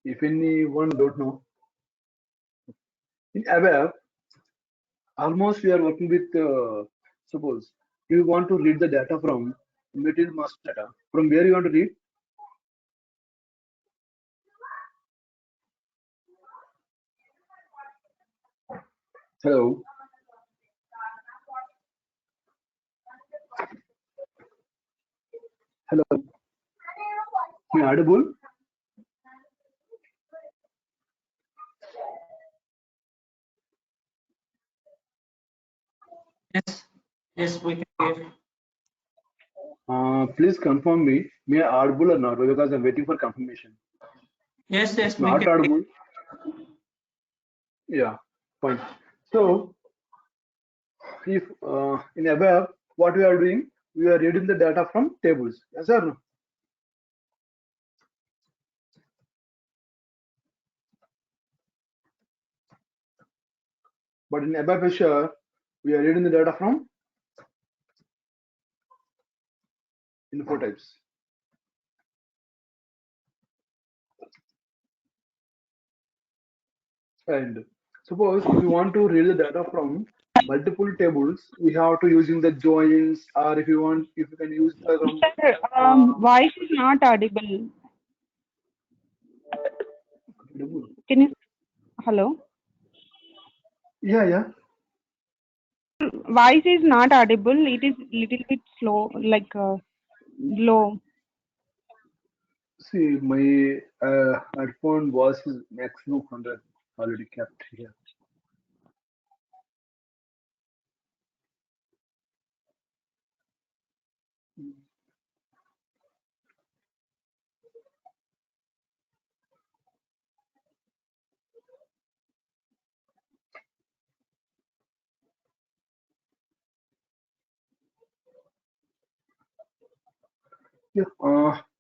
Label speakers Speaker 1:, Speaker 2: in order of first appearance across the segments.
Speaker 1: If anyone don't know, in ABAP, almost we are working with, suppose you want to read the data from material master data. From where you want to read? Hello. Hello. You audible?
Speaker 2: Yes, yes, we can hear.
Speaker 1: Please confirm me. Me audible or not? Because I'm waiting for confirmation.
Speaker 2: Yes,
Speaker 1: It's
Speaker 2: yes, we
Speaker 1: not
Speaker 2: can hear.
Speaker 1: audible. Yeah. Fine. So if in above, what we are doing, we are reading the data from tables. Yes or no? But in above Azure, we are reading the data from info types. And suppose if you want to read the data from multiple tables, we have to using the joins, or if you want, if you can use the
Speaker 3: Sir,
Speaker 1: uh,
Speaker 3: voice is not audible.
Speaker 1: table.
Speaker 3: Can you? Hello.
Speaker 1: Yeah, yeah.
Speaker 3: Voice is not audible. It is little bit slow, like low.
Speaker 1: See, my headphone was maximum 100 already kept here. Yeah.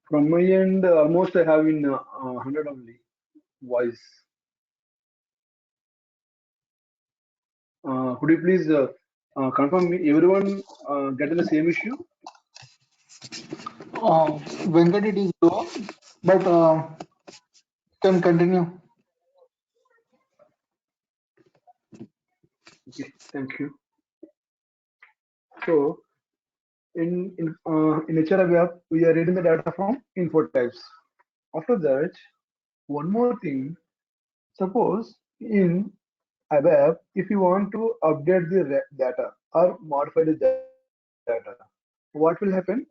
Speaker 1: From my end, almost I have in 100 only voice. Could you please confirm me? Everyone getting the same issue?
Speaker 4: Venkat, it is low, but can continue.
Speaker 1: Okay, thank you. So in HRA app, we are reading the data from info types. After that, one more thing. Suppose in ABAP, if you want to update the data or modify the data, what will happen?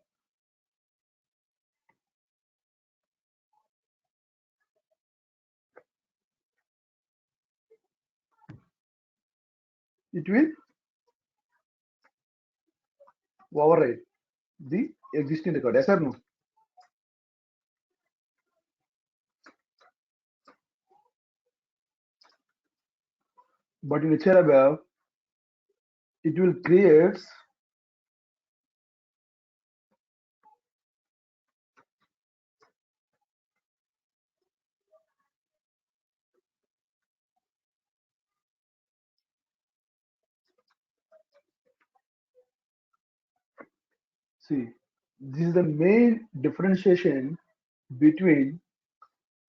Speaker 1: It will override the existing record. Yes or no? But in HRA app, it will create. See, this is the main differentiation between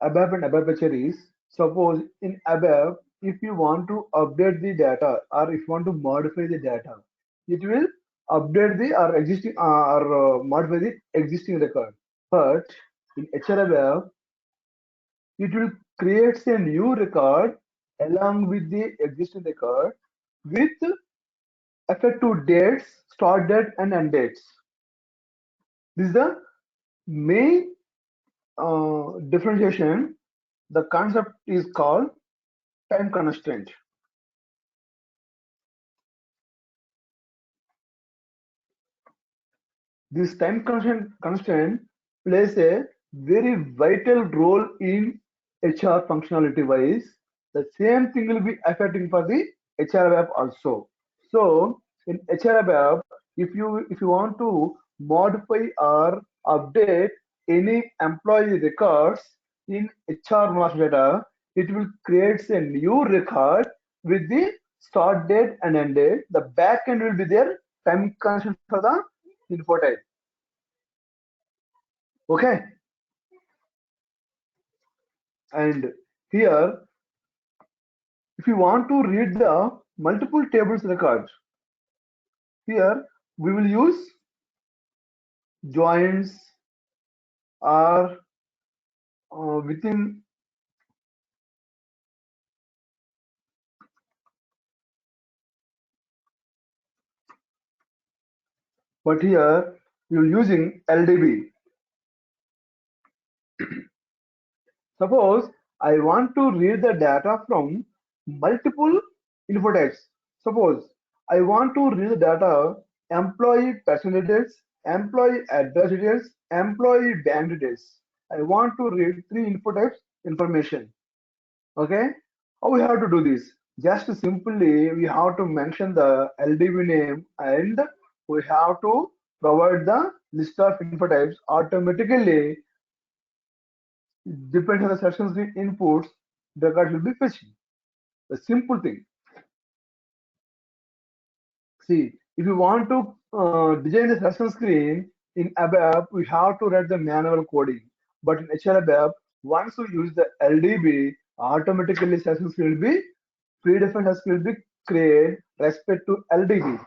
Speaker 1: ABAP and ABAP is, suppose in ABAP, if you want to update the data or if you want to modify the data, it will update the or existing or modify the existing record. But in HRABAP, it will create a new record along with the existing record with effective dates, start date and end dates. This is the main differentiation. The concept is called time constraint. This time constraint plays a very vital role in HR functionality wise. The same thing will be affecting for the HR app also. So in HR app, if you want to modify or update any employee records in HR master data, it will create a new record with the start date and end date. The backend will be there time constraint for the info type. Okay. And here, if you want to read the multiple tables records, here we will use joins or within, but here you're using LDB. Suppose I want to read the data from multiple info types. Suppose I want to read the data employee personal details, employee address details, employee bank details. I want to read three info types information. Okay, how we have to do this? Just simply we have to mention the LDB name and we have to provide the list of info types. Automatically, depending on the sections we inputs, the record will be fetching. The simple thing. See, if you want to design the session screen in ABAP, we have to write the manual coding. But in HLABAP, once you use the LDB, automatically sessions will be predefined sessions will be created respect to LDB.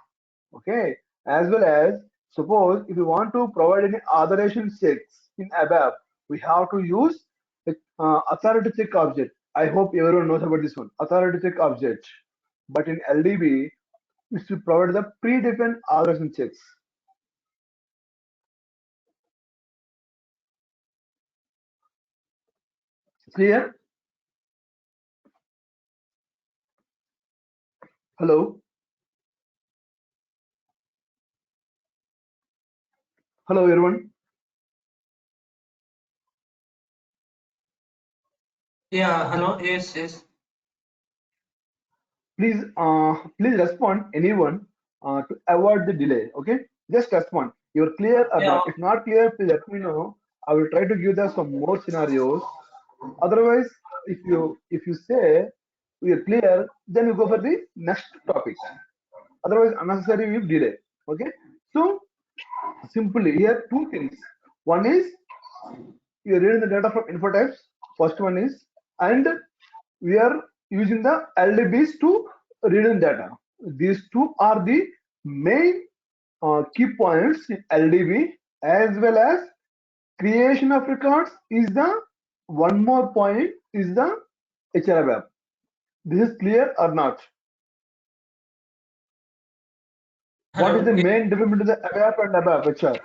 Speaker 1: Okay, as well as suppose if you want to provide any authorization checks in ABAP, we have to use the authority check object. I hope everyone knows about this one, authority check object. But in LDB, is to provide the predefined authorization checks. Clear? Hello? Hello, everyone.
Speaker 2: Yeah, hello. Yes, yes.
Speaker 1: Please respond, anyone, to avoid the delay. Okay? Just respond. You're clear or
Speaker 2: Yeah,
Speaker 1: not? If not clear, please let me know. I will try to give them some more scenarios. Otherwise, if you say we are clear, then you go for the next topic. Otherwise, unnecessary we delay. Okay? So simply here two things. One is you're reading the data from info types. First one is, and we are using the LDBs to read in data. These two are the main key points in LDB, as well as creation of records is the one more point is the HRAB. This is clear or not? What is
Speaker 2: hello.
Speaker 1: the main difference between the ABAP and ABAP HR?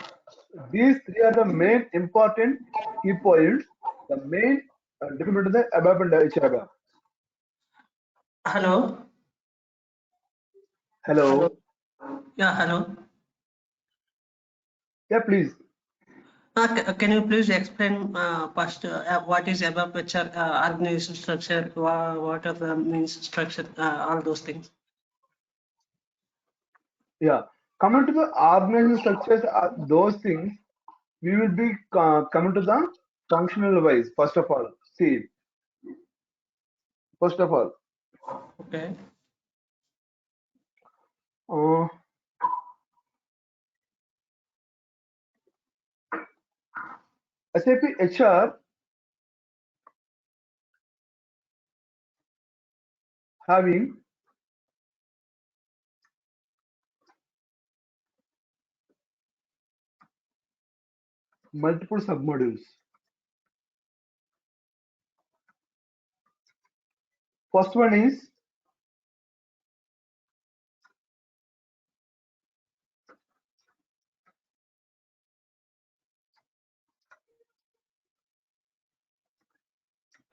Speaker 1: These three are the main important key points. The main difference between the ABAP and the HRAB.
Speaker 2: Hello.
Speaker 1: Hello.
Speaker 2: Yeah, hello.
Speaker 1: Yeah, please.
Speaker 2: Can you please explain first what is above picture organization structure? What are the means structure? All those things.
Speaker 1: Yeah. Coming to the organization structures, those things we will be coming to the functional wise. First of all, see. First of all,
Speaker 2: Okay.
Speaker 1: uh, SAP HR having multiple submodules. First one is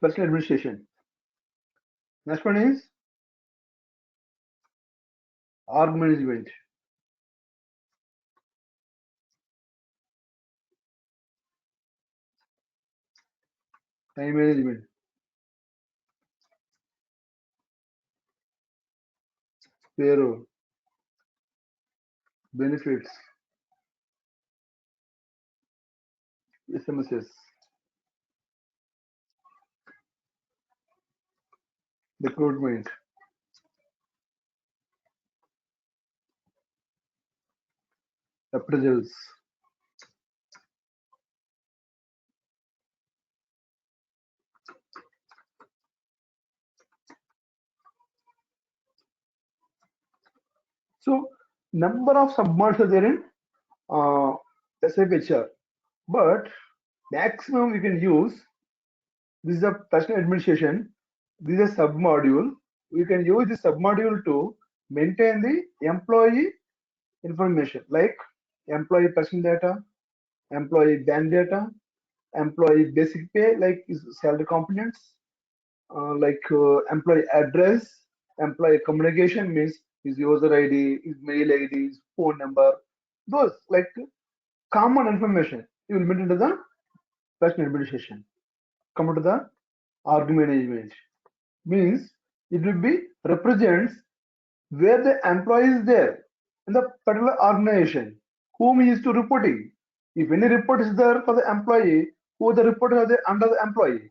Speaker 1: personal administration. Next one is org management. Time management, payroll, benefits, SMSs, recruitment, appraisals, So number of submodules are there in uh, SAP but maximum we can use this is a personal administration. This is a submodule. We can use this submodule to maintain the employee information like employee person data, employee bank data, employee basic pay like his salary components, employee address, employee communication means his user ID, his mail ID, his phone number, those like common information you will maintain to the personal administration. Come to the org management means it will be represents where the employee is there in the particular organization, whom he is to reporting. If any report is there for the employee, who the report are there under the employee.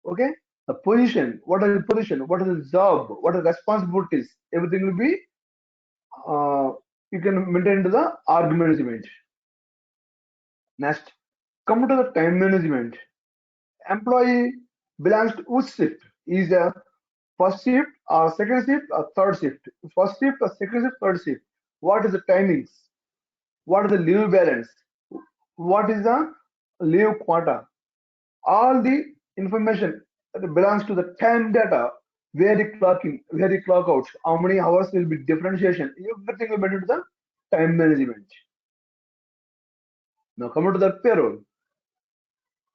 Speaker 1: Okay, the position, what is the position, what is the job, what are the responsibilities, everything will be uh, you can maintain to the org management. Next, come to the time management. Employee belongs to which shift? Is a first shift or second shift or third shift? First shift or second shift, third shift? What is the timings? What is the leave balance? What is the leave quota? All the information that belongs to the time data, where the clock in, where the clock out, how many hours will be differentiation, everything will be into the time management. Now come to the payroll.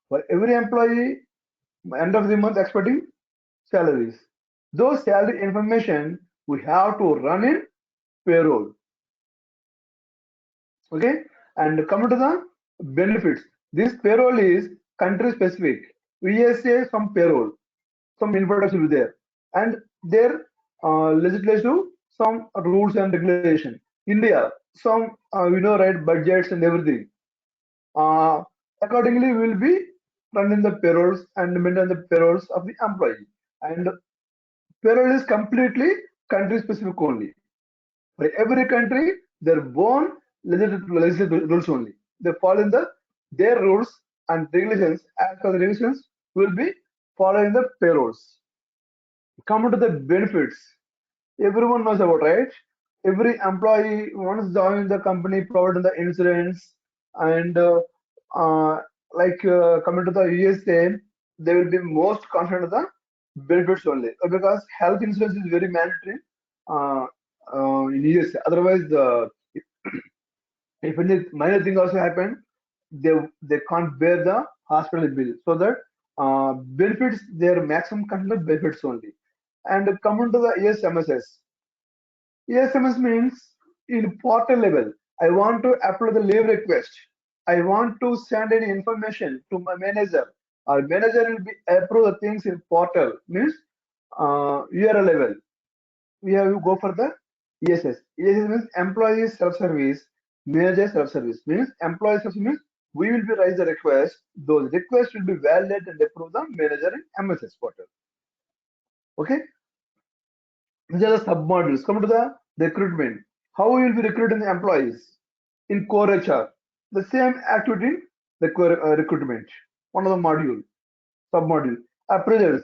Speaker 1: For every employee, end of the month expecting salaries. Those salary information we have to run in payroll. Okay, and come to the benefits. This payroll is country specific. USA some payroll, some introduction will be there, and their legislative some rules and regulation. India some right budgets and everything. Uh, Accordingly, we will be running the payrolls and maintain the payrolls of the employee. And payroll is completely country specific only. For every country, their own legislative rules only. They follow in their rules and regulations. As per the regulations, will be following the payrolls. Come to the benefits. Everyone knows about, right? Every employee once joins the company, providing the insurance and uh, coming to the USA, they will be most confident of the benefits only because health insurance is very mandatory uh, in USA. Otherwise, if any minor thing also happen, they can't bear the hospital bill. So that benefits their maximum content of benefits only. And coming to the ESMSS. ESMS means in portal level. I want to apply the leave request. I want to send any information to my manager. Our manager will be approve the things in portal. Means URL level. We have to go for the ESS. ESS means employee self-service. Manager self-service means employee self-service means we will be raise the request. Those requests will be validated and approved the manager in MSS portal. Okay. These are the sub-modules. Come to the recruitment. How we will be recruiting the employees in core HR. The same activity in the core recruitment. One of the module, sub-module. Appraisals.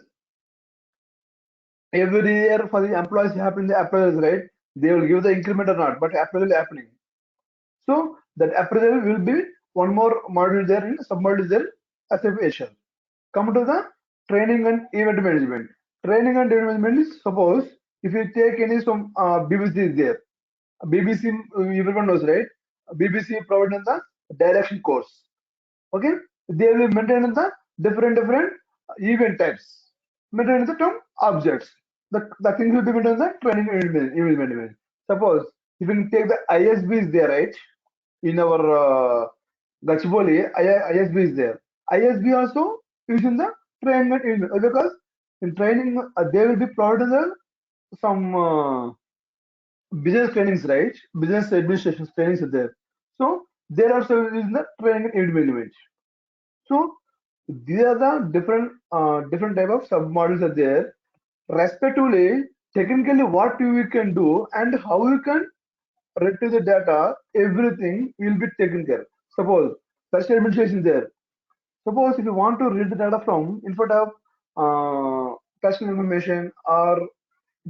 Speaker 1: Every year for the employees happen the appraisals, right? They will give the increment or not, but appraisal is happening. So that appraisal will be one more module there in sub-module there SAP HR. Come to the training and event management. Training and event management is suppose if you take any some BBC is there. BBC everyone knows, right? BBC providing the direction course. Okay, they will maintain the different event types. Maintain the term objects. The things will be maintained the training and event management. Suppose if you take the ISB is there, right? In our Gachibowli, ISB is there. ISB also using the training and event because in training they will be providing the some business trainings, right? Business administration trainings are there. So there are using the training and event management. So these are the different type of sub models are there. Respectively, technically what we can do and how we can retrieve the data, everything will be taken care. Suppose personal administration is there. Suppose if you want to read the data from info tab, personal information or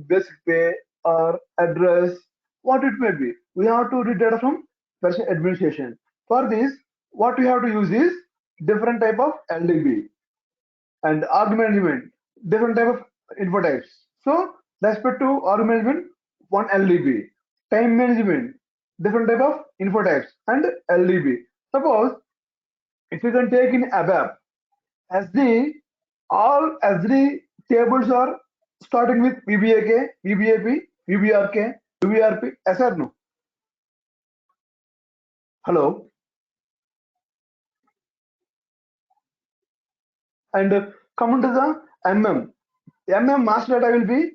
Speaker 1: basic pay or address what it may be. We have to read data from version administration. For this, what we have to use is different type of LDB and org management, different type of info types. So respect to org management, one LDB. Time management, different type of info types and LDB. Suppose if you can take in ABAP, SD, all SD tables are starting with VBAK, VBAP, VBRK, VBRP, yes or no? Hello. And coming to the master data will be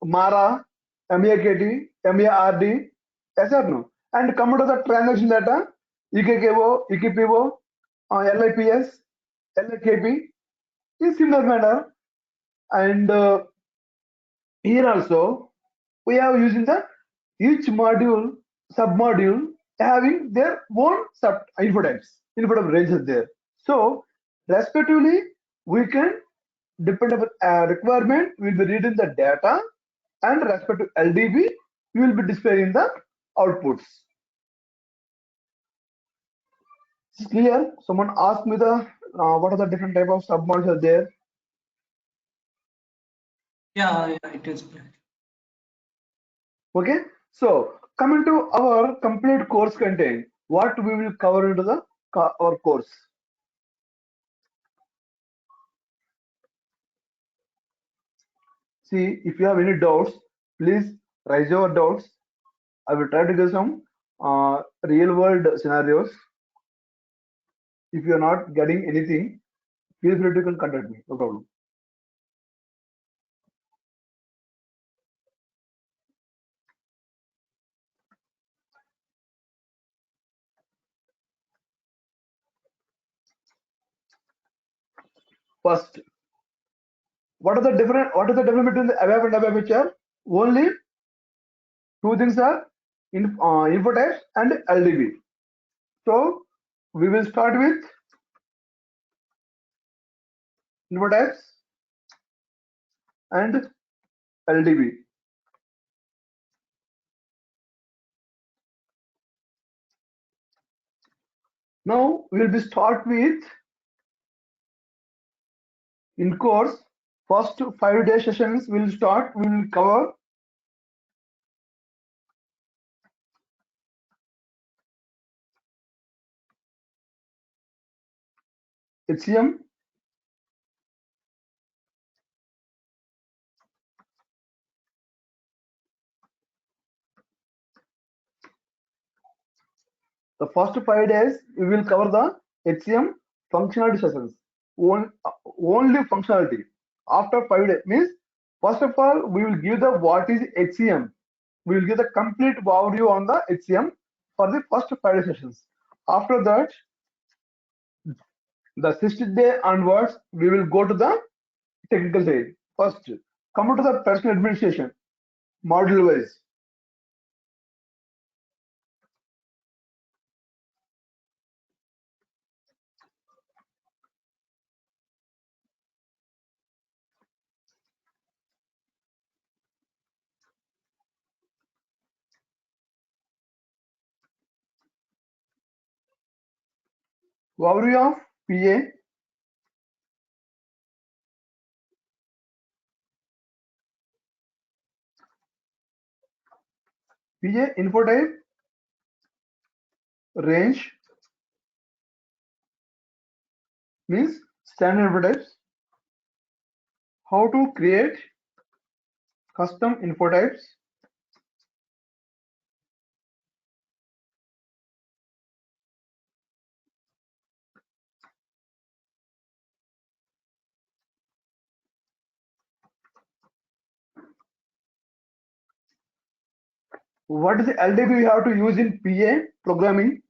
Speaker 1: MARA, MAKT, MARD, yes or no? And coming to the transaction data, EKKO, EKPO, LIPS, LKP, in similar manner. And here also we have using the each module, sub-module having their own sub info types, info type ranges there. So respectively, we can depend upon requirement, we will be reading the data and respect to LDB, we will be displaying the outputs. Is it clear? Someone asked me the what are the different type of sub-modules are there?
Speaker 2: Yeah, it is clear.
Speaker 1: Okay, so coming to our complete course content, what we will cover into the our course. See, if you have any doubts, please raise your doubts. I will try to give some real world scenarios. If you are not getting anything, feel free to contact me, no problem. First, what is the difference between the ABAP and ABAP HR? Only two things are info types and LDB. So we will start with info types and LDB. Now we will be start with in course first 5-day sessions will start. We will cover HCM, the first 5 days we will cover the HCM functionality sessions. Only functionality. After 5 days means first of all we will give the what is HCM. We will give the complete overview on the HCM for the first 5 day sessions. After that, the 60th day onwards we will go to the technical side. First, come to the personal administration module wise. Overview of PA, PA info type, range means standard info types, how to create custom info types, what is the LDB we have to use in PA programming,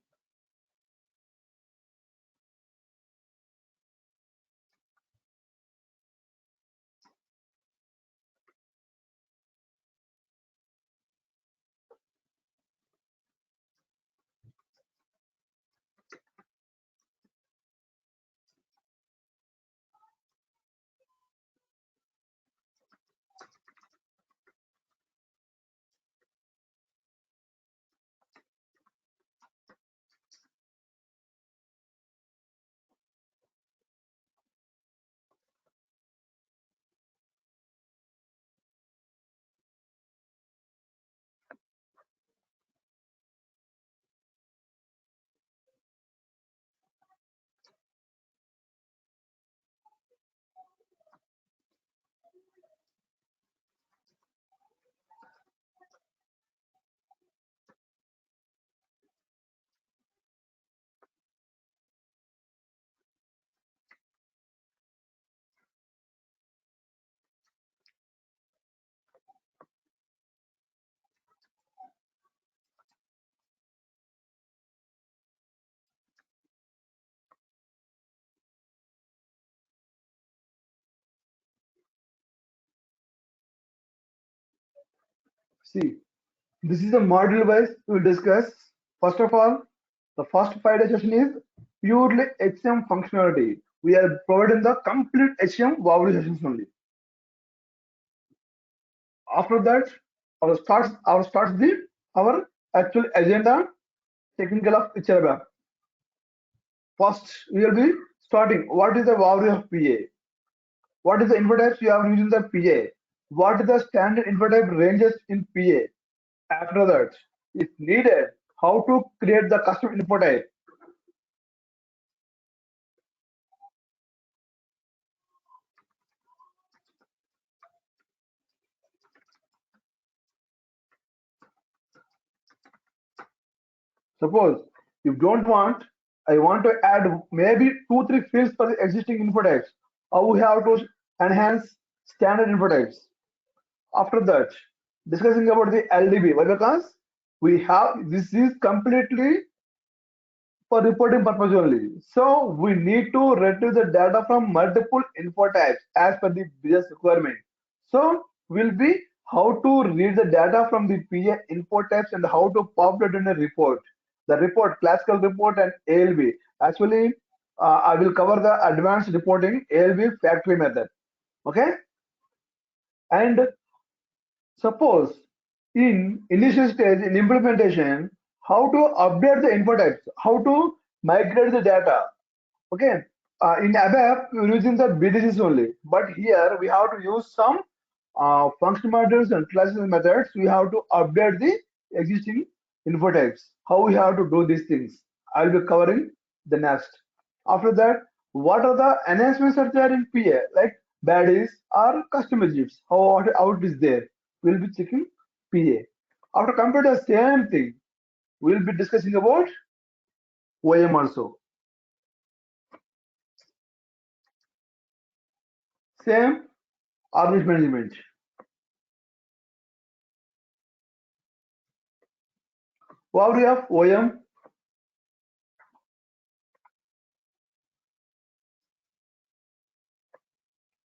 Speaker 1: See, this is the module wise we will discuss. First of all, the first 5 day session is purely HCM functionality. We are providing the complete HCM WOW sessions only. After that, our actual agenda technical of HRBAP. First, we will be starting. What is the WOW of PA? What is the info types you have using the PA? What is the standard info type ranges in PA? After that, if needed, how to create the custom info type. Suppose you don't want, I want to add maybe 2-3 fields for the existing info types. How we have to enhance standard info types. After that, discussing about the LDB. Why? Because we have, this is completely for reporting purpose only. So we need to retrieve the data from multiple info types as per the business requirement. So will be how to read the data from the PA info types and how to populate in a report. The report, classical report and ALB. Actually, I will cover the advanced reporting ALB factory method. Okay. And suppose in initial stage in implementation, how to update the info types, how to migrate the data. Okay, in ABAP we're using the BDCs only, but here we have to use some function modules and classical methods. We have to update the existing info types. How we have to do these things, I'll be covering the next. After that, what are the enhancements that are in PA, like baddies or custom widgets? How it is there? We'll be checking PA. After compare the same thing, we'll be discussing about OM also. Same organization management. What do you have OM?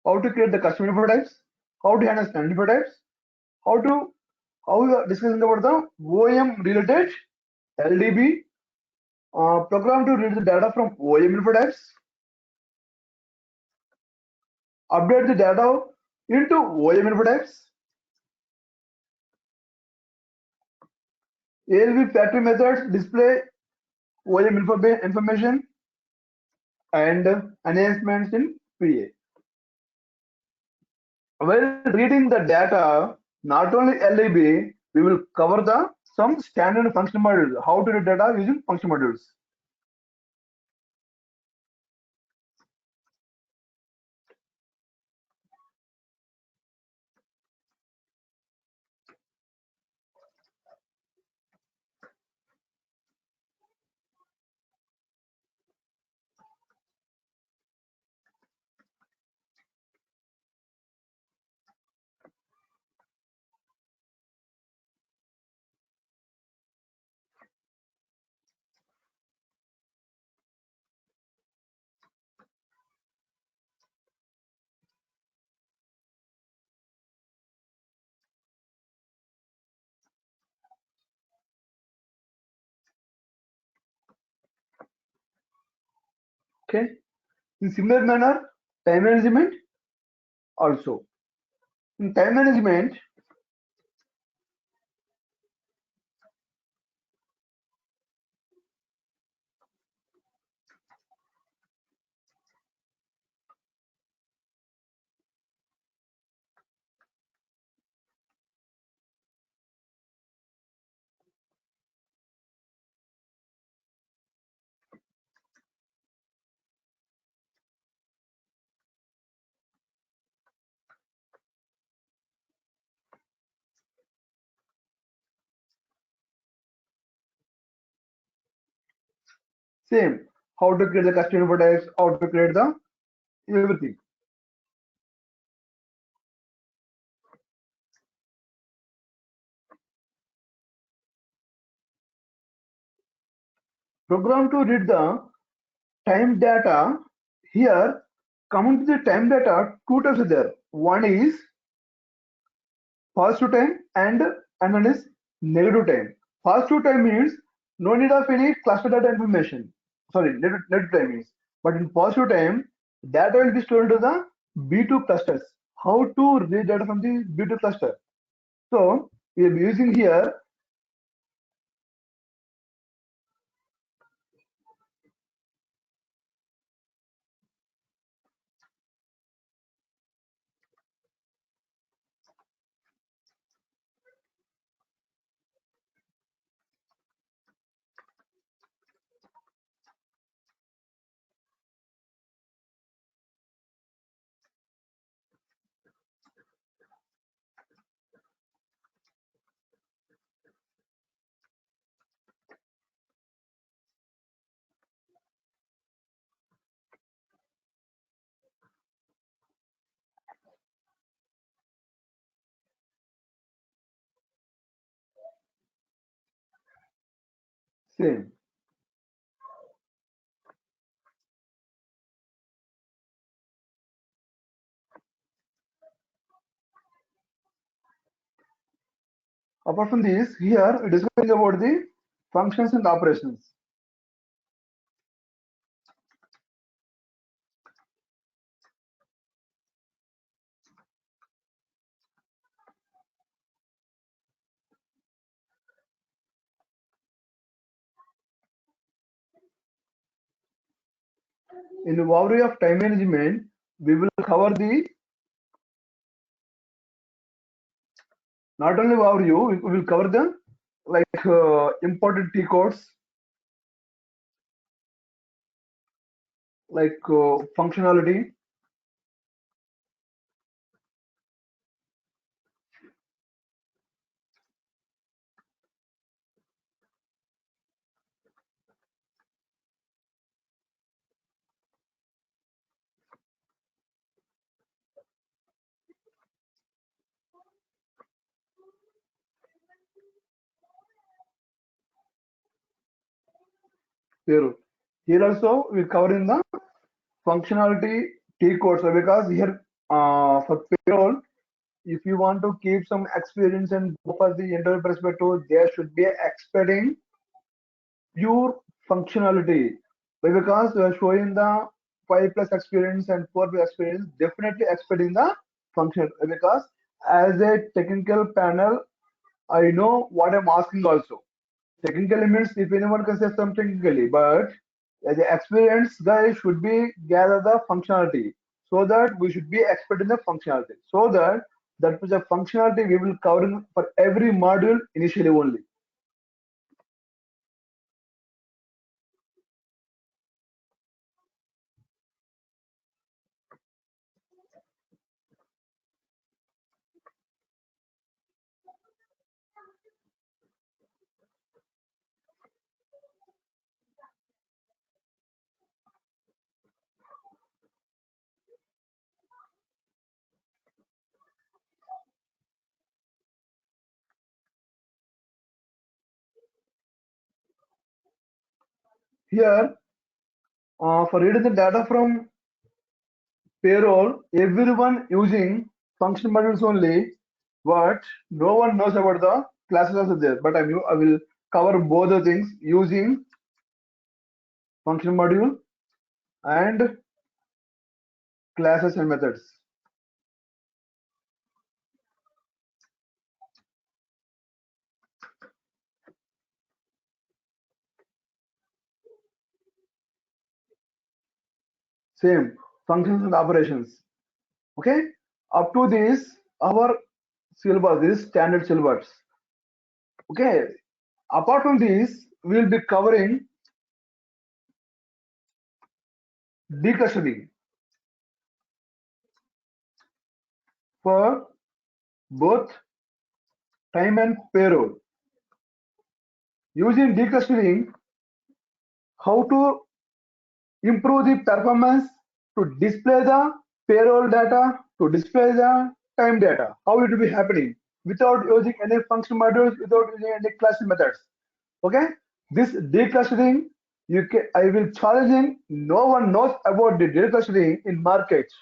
Speaker 1: How to create the custom info types? How to handle standard info types? How we are discussing about the OM related LDB program to read the data from OM info types, update the data into OM info types, ALB factory methods display OM information, and enhancements in PA. While reading the data, not only LDB, we will cover the some standard function modules. How to read data using function modules. Okay. In similar manner, time management also. In time management, same. How to create the custom info types, how to create the everything. Program to read the time data. Here, coming to the time data, two types are there. One is positive time and and one is negative time. Positive time means no need of any cluster data information. Sorry, negative time means. But in positive time, data will be stored into the B2 clusters. How to read data from the B2 cluster? So we are using here same. Apart from this, here we're discussing about the functions and operations. In the overview of time management, we will cover the not only overview, we will cover the like important T codes, like functionality. Here, here also we cover in the functionality T codes because here for payroll, if you want to keep some experience and go for the interview perspective, there should be expecting pure functionality. Why? Because we are showing the 5+ experience and 4+ experience, definitely expecting the function. Because as a technical panel, I know what I'm asking also. Technically means if anyone can say something technically, but as an experienced guy should be gather the functionality so that we should be expert in the functionality. So that was a functionality we will cover for every module initially only. Here, for reading the data from payroll, everyone using function modules only, but no one knows about the classes also there. But I will cover both the things using function module and classes and methods. Same functions and operations. Okay, up to this our syllabus is standard syllabus. Okay, apart from this, we will be covering decluttering for both time and payroll. Using declustering, how to improve the performance to display the payroll data, to display the time data, how it will be happening without using any function modules, without using any class methods. Okay, this declustering, I will challenging, no one knows about the declustering in markets,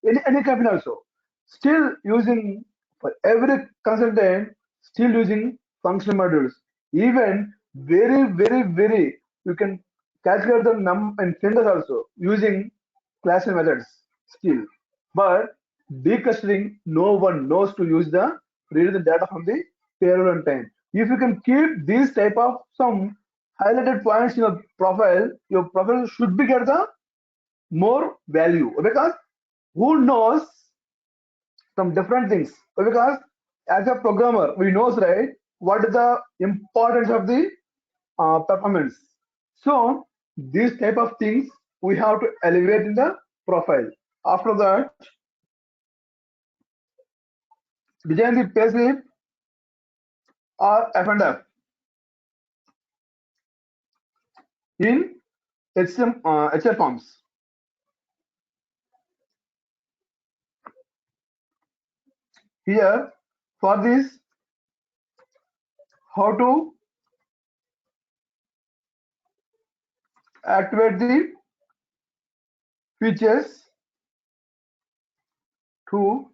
Speaker 1: in any company also. Still using for every consultant, still using functional modules. Even very, you can calculate the num in fingers also using classical methods still. But declustering, no one knows to use the read the data from the payroll on time. If you can keep these type of some highlighted points in your profile should be get the more value, because who knows some different things, because as a programmer we knows, right, what is the importance of the performance. So these type of things we have to elevate in the profile. After that, design the payslip or F&F in HL forms. Here for this, how to activate the features to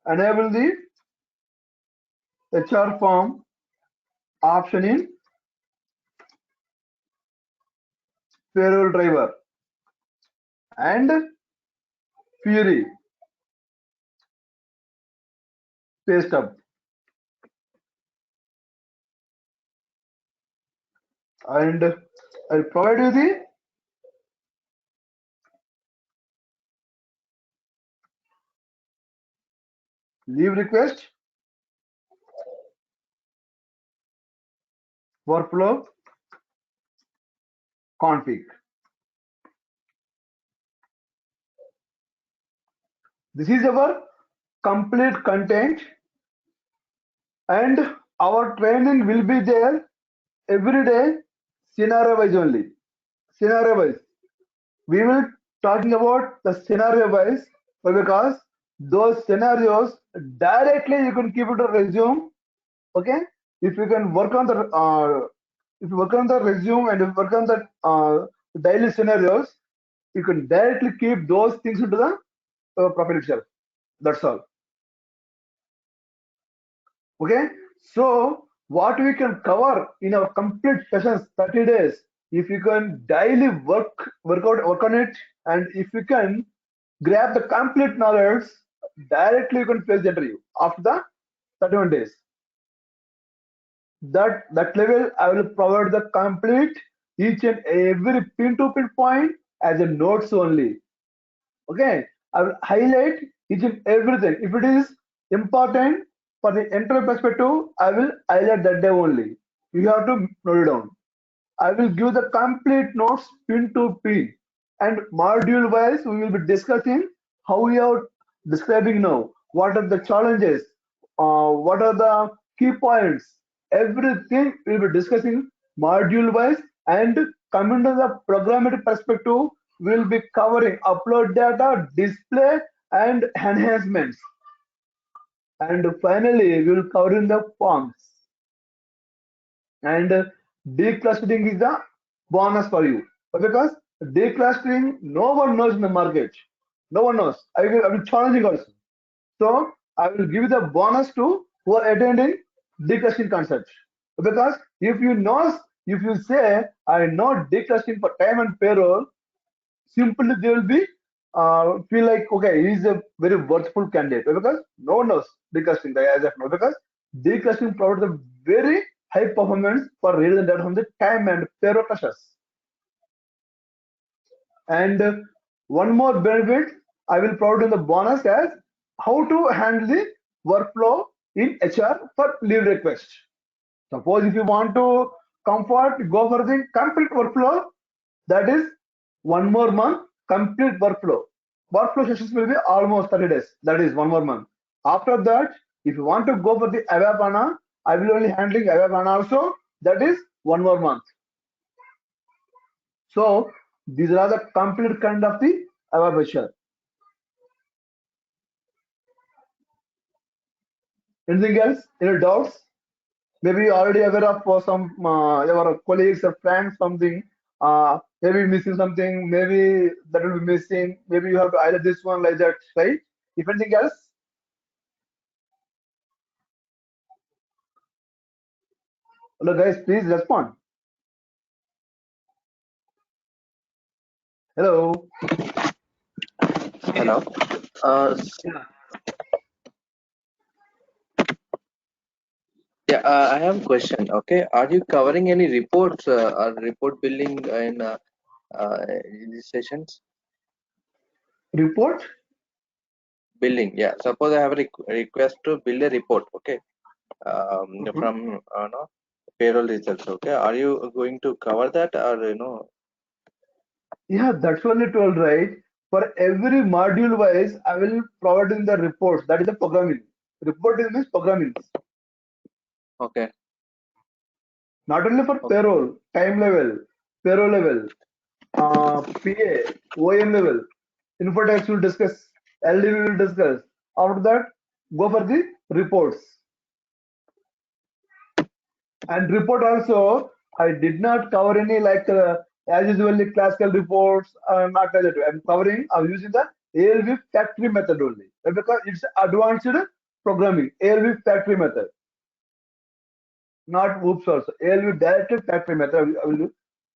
Speaker 1: enable the HR form option in payroll driver and Fury pay stub. And I'll provide you the leave request, workflow config. This is our complete content, and our training will be there every day, scenario wise only. Scenario wise. We will talking about the scenario wise, because those scenarios directly you can keep it a resume. Okay, if you can work on the if you work on the resume and if you work on the daily scenarios, you can directly keep those things into the profile itself. That's all. Okay, so what we can cover in our complete sessions 30 days, if you can daily work on it, and if you can grab the complete knowledge, directly you can place the interview after the 31 days. That level I will provide the complete each and every pin to pin point as a notes only. Okay, I will highlight each and everything. If it is important for the entire perspective, I will highlight that day only. You have to note it down. I will give the complete notes pin to pin, and module wise we will be discussing how we are describing now. What are the challenges? What are the key points? Everything we will be discussing module wise, and coming to the programmatic perspective, we will be covering upload data, display, and enhancements. And finally, we will cover in the forms. And declustering is the bonus for you, because declustering no one knows in the market. No one knows. I will challenging also. So I will give the bonus to who are attending declustering concept, because if you say I know declustering for time and payroll, simply they will be feel like, okay, he is a very worthful candidate, because no one knows declustering as of now, because declustering provides a very high performance for reading data from the time and payroll clusters. And one more benefit I will provide in the bonus as how to handle the workflow in HR for leave request. Suppose if you want to comfort, go for the complete workflow, that is 1 more month complete workflow. Workflow sessions will be almost 30 days. That is 1 more month. After that, if you want to go for the ABAP HANA, I will only handling ABAP HANA also. That is 1 more month. So these are the complete kind of the ABAP HR. Anything else? Any doubts? Maybe you already aware of some your colleagues or friends something. Maybe missing something. Maybe that will be missing. Maybe you have to highlight this one like that, right? If anything else. Hello guys, please respond. Hello.
Speaker 5: Hello.
Speaker 1: Yeah.
Speaker 5: Yeah, I have a question. Okay, are you covering any reports or report building in these sessions?
Speaker 1: Report.
Speaker 5: Building, yeah. Suppose I have a request to build a report. Okay, from no, payroll results. Okay, are you going to cover that, or
Speaker 1: Yeah, that's what I told, right? For every module wise, I will provide in the reports. That is the programming. Reporting means programming.
Speaker 5: Okay,
Speaker 1: Not only for
Speaker 5: okay,
Speaker 1: payroll, time level, payroll level, PA, OM level, Infotax will discuss, LDV will discuss. After that, go for the reports. And report also, I did not cover any like as usually classical reports. Not like that. I'm using the ALV factory method only because it's advanced programming. ALV factory method, not OOPS also. ALV direct factory method I will use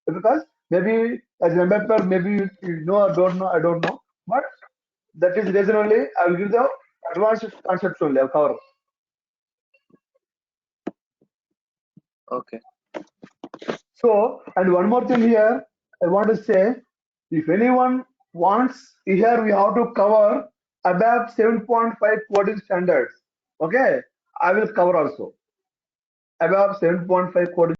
Speaker 1: because maybe as an developer, maybe you know or don't know, I don't know. But that is reason only I will give the advanced concepts only. I'll cover.
Speaker 5: okay,
Speaker 1: So, and one more thing here, I want to say, if anyone wants, here we have to cover above 7.5 coding standards. Okay, I will cover also above 7.5 coding